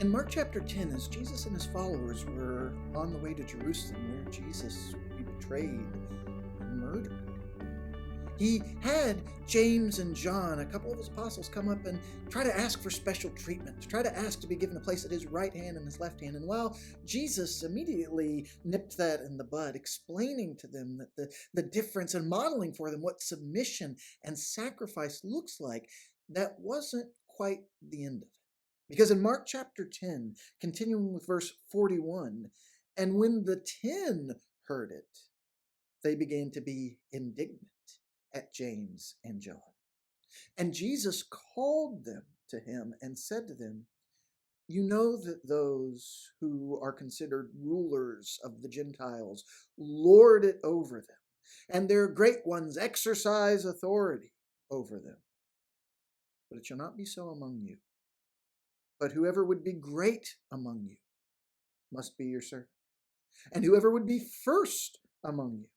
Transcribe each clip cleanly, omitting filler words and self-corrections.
In Mark chapter 10, as Jesus and his followers were on the way to Jerusalem, where Jesus would be betrayed and murdered, he had James and John, a couple of his apostles, come up and try to ask for special treatment, to try to ask to be given a place at his right hand and his left hand. And while Jesus immediately nipped that in the bud, explaining to them that the difference and modeling for them what submission and sacrifice looks like, that wasn't quite the end of it. Because in Mark chapter 10, continuing with verse 41, and when the 10 heard it, they began to be indignant at James and John. And Jesus called them to him and said to them, "You know that those who are considered rulers of the Gentiles lord it over them, and their great ones exercise authority over them. But it shall not be so among you. But whoever would be great among you must be your servant. And whoever would be first among you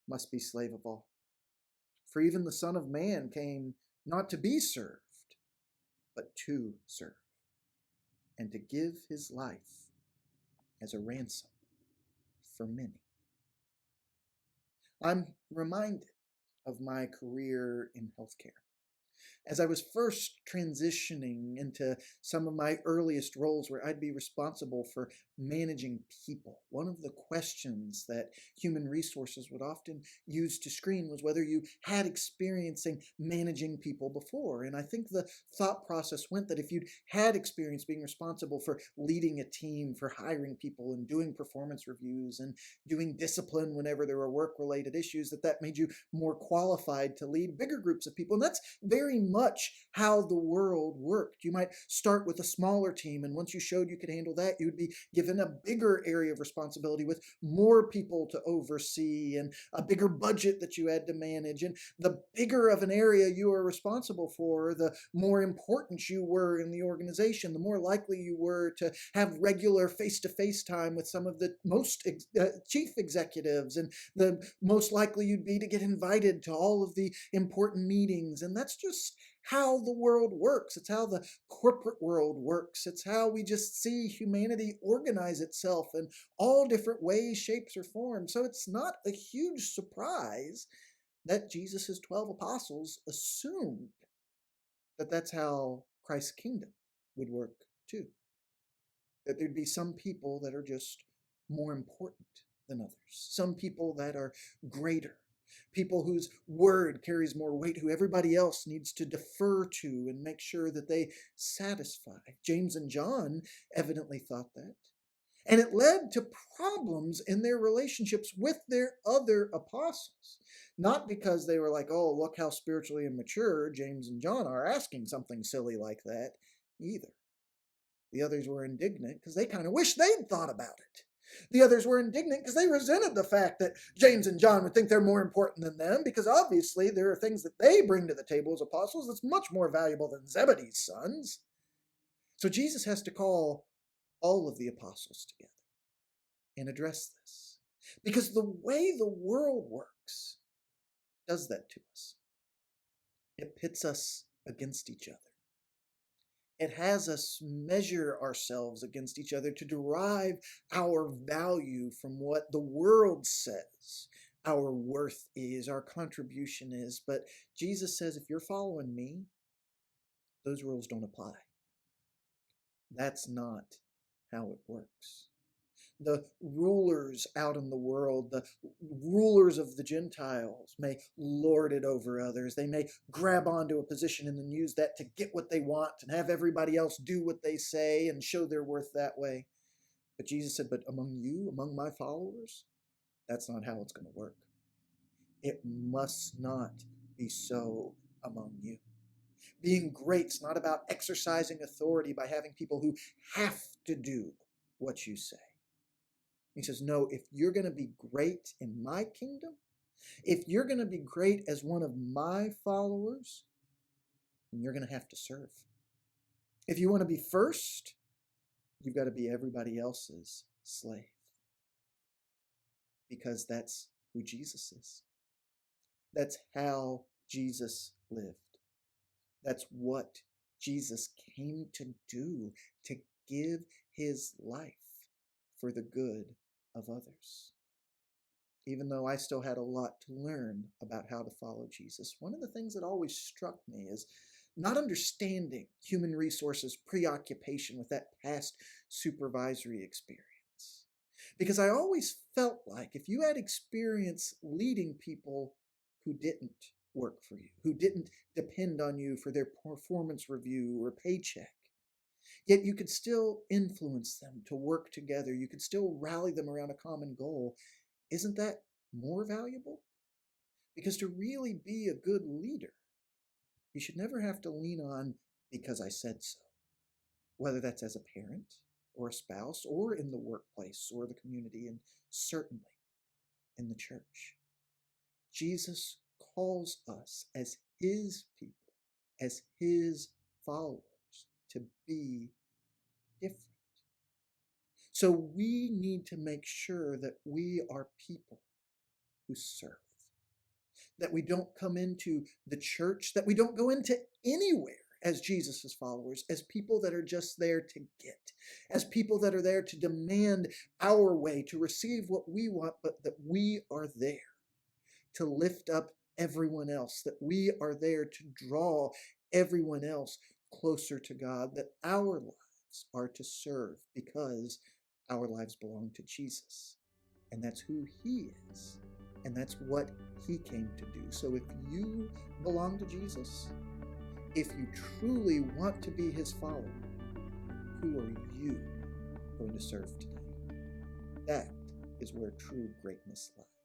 must be slave of all. For even the Son of Man came not to be served, but to serve, and to give his life as a ransom for many." I'm reminded of my career in healthcare. As I was first transitioning into some of my earliest roles where I'd be responsible for managing people, one of the questions that human resources would often use to screen was whether you had experiencing managing people before. And I think the thought process went that if you'd had experience being responsible for leading a team, for hiring people and doing performance reviews and doing discipline whenever there were work-related issues, that made you more qualified to lead bigger groups of people. And that's very much how the world worked. You might start with a smaller team, and once you showed you could handle that, you would be given a bigger area of responsibility with more people to oversee and a bigger budget that you had to manage. And the bigger of an area you were responsible for, the more important you were in the organization, the more likely you were to have regular face-to-face time with some of the most chief executives, and the most likely you'd be to get invited to all of the important meetings. And that's just how the world works. It's how the corporate world works. It's how we just see humanity organize itself in all different ways, shapes, or forms. So it's not a huge surprise that Jesus' 12 apostles assumed that that's how Christ's kingdom would work too. That there'd be some people that are just more important than others, some people that are greater, people whose word carries more weight, who everybody else needs to defer to and make sure that they satisfy. James and John evidently thought that. And it led to problems in their relationships with their other apostles. Not because they were like, "Oh, look how spiritually immature James and John are asking something silly like that," either. The others were indignant because they kind of wished they'd thought about it. The others were indignant because they resented the fact that James and John would think they're more important than them, because obviously there are things that they bring to the table as apostles that's much more valuable than Zebedee's sons. So Jesus has to call all of the apostles together and address this, because the way the world works does that to us. It pits us against each other. It has us measure ourselves against each other to derive our value from what the world says our worth is, our contribution is. But Jesus says, if you're following me, those rules don't apply. That's not how it works. The rulers out in the world, the rulers of the Gentiles, may lord it over others. They may grab onto a position and then use that to get what they want and have everybody else do what they say and show their worth that way. But Jesus said, but among you, among my followers, that's not how it's going to work. It must not be so among you. Being great's not about exercising authority by having people who have to do what you say. He says, no, if you're going to be great in my kingdom, if you're going to be great as one of my followers, then you're going to have to serve. If you want to be first, you've got to be everybody else's slave. Because that's who Jesus is. That's how Jesus lived. That's what Jesus came to do, to give his life for the good of others. Even though I still had a lot to learn about how to follow Jesus, one of the things that always struck me is not understanding human resources preoccupation with that past supervisory experience. Because I always felt like if you had experience leading people who didn't work for you, who didn't depend on you for their performance review or paycheck, yet you could still influence them to work together, you could still rally them around a common goal, isn't that more valuable? Because to really be a good leader, you should never have to lean on because I said so, whether that's as a parent or a spouse or in the workplace or the community, and certainly in the church. Jesus calls us as his people, as his followers, to be different. So we need to make sure that we are people who serve, that we don't come into the church, that we don't go into anywhere as Jesus' followers, as people that are just there to get, as people that are there to demand our way, to receive what we want, but that we are there to lift up everyone else, that we are there to draw everyone else closer to God, that our lives are to serve because our lives belong to Jesus. And that's who he is. And that's what he came to do. So if you belong to Jesus, if you truly want to be his follower, who are you going to serve today? That is where true greatness lies.